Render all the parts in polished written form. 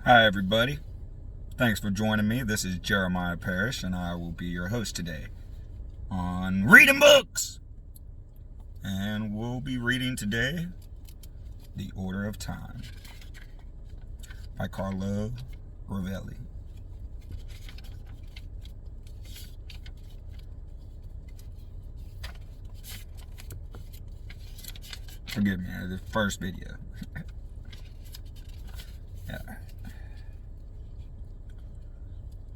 Hi everybody, thanks for joining me. This is Jeremiah Parrish and I will be your host today on Reading Books. And we'll be reading today The Order of Time by Carlo Rovelli. Forgive me, the first video. Yeah.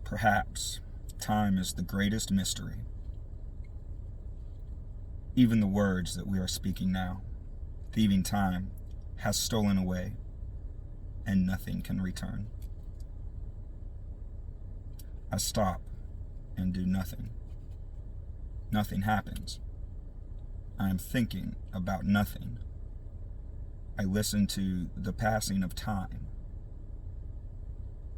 Perhaps time is the greatest mystery. Even the words that we are speaking now, thieving time, has stolen away, and nothing can return. I stop and do nothing. Nothing happens. I am thinking about nothing. I listen to the passing of time.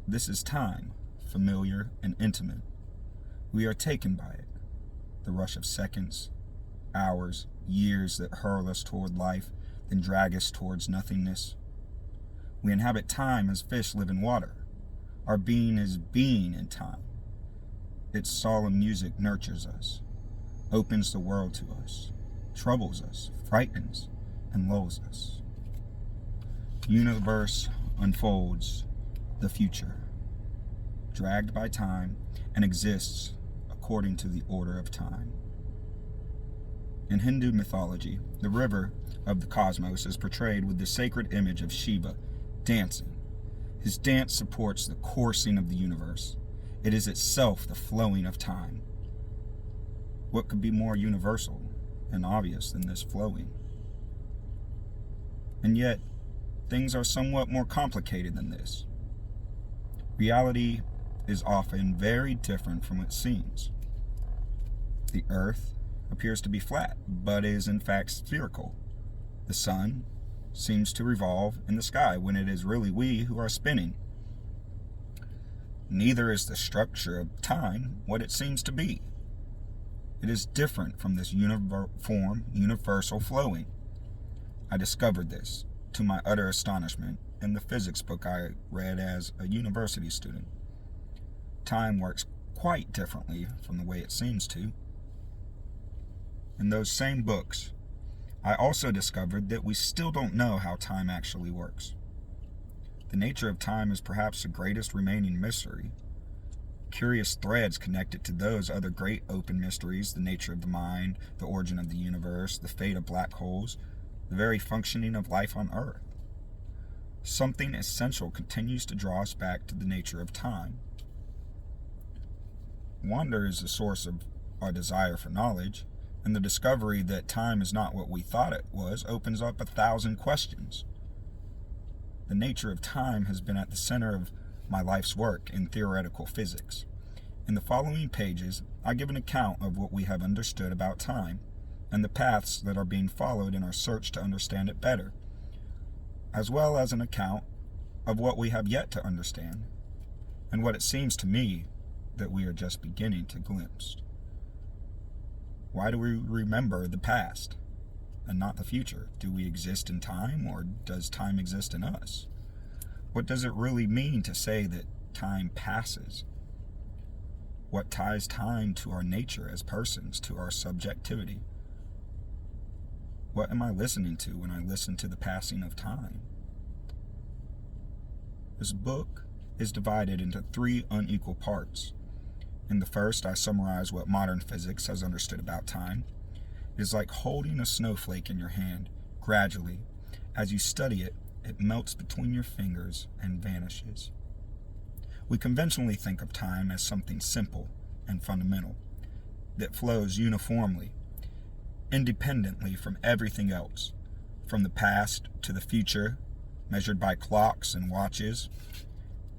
This is time, familiar and intimate. We are taken by it. The rush of seconds, hours, years that hurl us toward life, then drag us towards nothingness. We inhabit time as fish live in water. Our being is being in time. Its solemn music nurtures us, opens the world to us, troubles us, frightens, and lulls us. The universe unfolds the future, dragged by time, and exists according to the order of time. In Hindu mythology, the river of the cosmos is portrayed with the sacred image of Shiva dancing. His dance supports the coursing of the universe. It is itself the flowing of time. What could be more universal and obvious than this flowing? And yet, things are somewhat more complicated than this. Reality is often very different from what it seems. The earth appears to be flat, but is in fact spherical. The sun seems to revolve in the sky when it is really we who are spinning. Neither is the structure of time what it seems to be. It is different from this uniform, universal flowing. I discovered this, to my utter astonishment, in the physics book I read as a university student. Time works quite differently from the way it seems to. In those same books, I also discovered that we still don't know how time actually works. The nature of time is perhaps the greatest remaining mystery. Curious threads connect it to those other great open mysteries, the nature of the mind, the origin of the universe, the fate of black holes, the very functioning of life on Earth. Something essential continues to draw us back to the nature of time. Wonder is the source of our desire for knowledge, and the discovery that time is not what we thought it was opens up 1,000 questions. The nature of time has been at the center of my life's work in theoretical physics. In the following pages, I give an account of what we have understood about time, and the paths that are being followed in our search to understand it better, as well as an account of what we have yet to understand, and what it seems to me that we are just beginning to glimpse. Why do we remember the past and not the future? Do we exist in time, or does time exist in us? What does it really mean to say that time passes? What ties time to our nature as persons, to our subjectivity? What am I listening to when I listen to the passing of time? This book is divided into 3 unequal parts. In the first, I summarize what modern physics has understood about time. It is like holding a snowflake in your hand. Gradually, as you study it, it melts between your fingers and vanishes. We conventionally think of time as something simple and fundamental, that flows uniformly, independently from everything else, from the past to the future, measured by clocks and watches.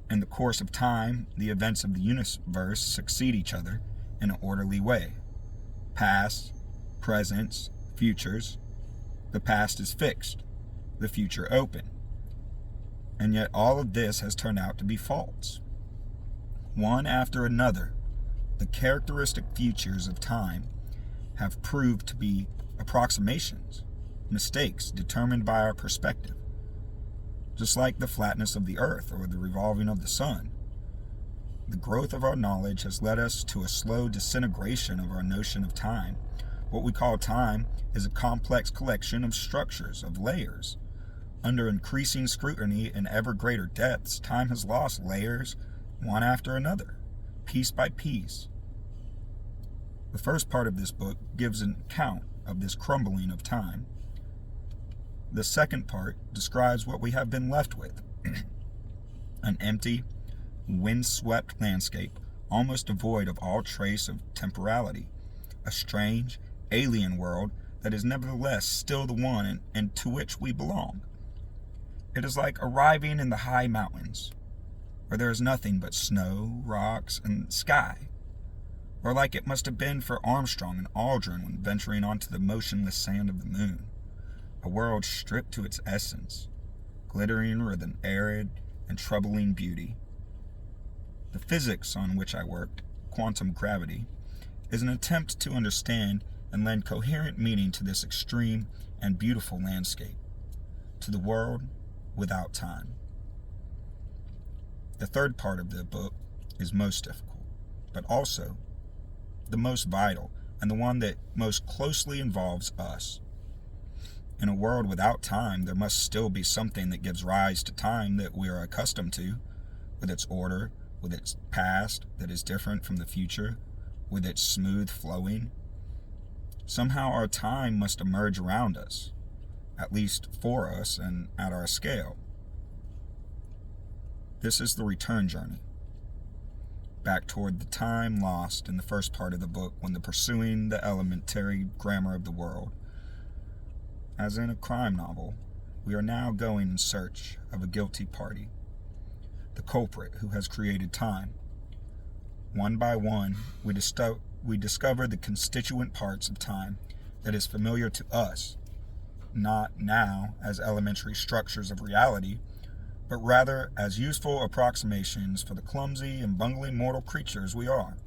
In the course of time, the events of the universe succeed each other in an orderly way. Past, presents, futures. The past is fixed, the future open. And yet all of this has turned out to be false. One after another, the characteristic futures of time have proved to be approximations, mistakes determined by our perspective. just like the flatness of the earth or the revolving of the sun. The growth of our knowledge has led us to a slow disintegration of our notion of time. What we call time is a complex collection of structures, of layers. Under increasing scrutiny and ever greater depths, time has lost layers one after another, piece by piece. The first part of this book gives an account of this crumbling of time. The second part describes what we have been left with. An empty, wind-swept landscape, almost devoid of all trace of temporality. A strange, alien world that is nevertheless still the one and to which we belong. It is like arriving in the high mountains, where there is nothing but snow, rocks, and sky. Or like it must have been for Armstrong and Aldrin when venturing onto the motionless sand of the moon. A world stripped to its essence, glittering with an arid and troubling beauty. The physics on which I worked, quantum gravity, is an attempt to understand and lend coherent meaning to this extreme and beautiful landscape, to the world without time. The third part of the book is most difficult, but also the most vital and the one that most closely involves us. In a world without time, there must still be something that gives rise to time that we are accustomed to, with its order, with its past that is different from the future, with its smooth flowing. Somehow our time must emerge around us, at least for us and at our scale. This is the return journey, back toward the time lost in the first part of the book when pursuing the elementary grammar of the world. As in a crime novel, we are now going in search of a guilty party, the culprit who has created time. One by one, we discover the constituent parts of time that is familiar to us, not now as elementary structures of reality, but rather as useful approximations for the clumsy and bungling mortal creatures we are,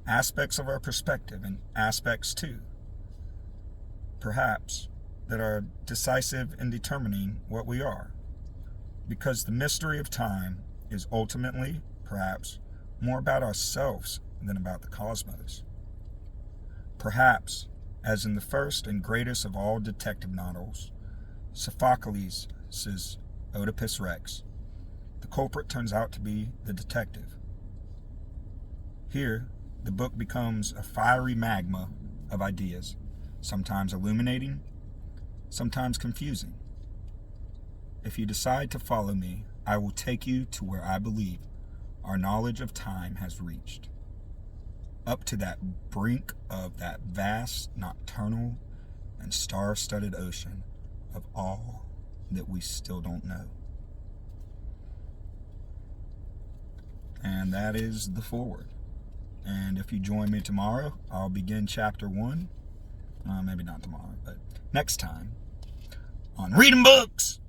aspects of our perspective and aspects, too, perhaps, that are decisive in determining what we are, because the mystery of time is ultimately, perhaps, more about ourselves than about the cosmos. Perhaps, as in the first and greatest of all detective novels, Sophocles' Oedipus Rex, the culprit turns out to be the detective. Here, the book becomes a fiery magma of ideas, sometimes illuminating, sometimes confusing. If you decide to follow me, I will take you to where I believe our knowledge of time has reached, up to that brink of that vast, nocturnal, and star-studded ocean of all that we still don't know. And that is the foreword. And if you join me tomorrow, I'll begin chapter 1. Maybe not tomorrow, but next time on Reading Books,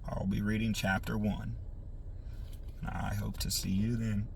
I'll be reading chapter 1. And I hope to see you then.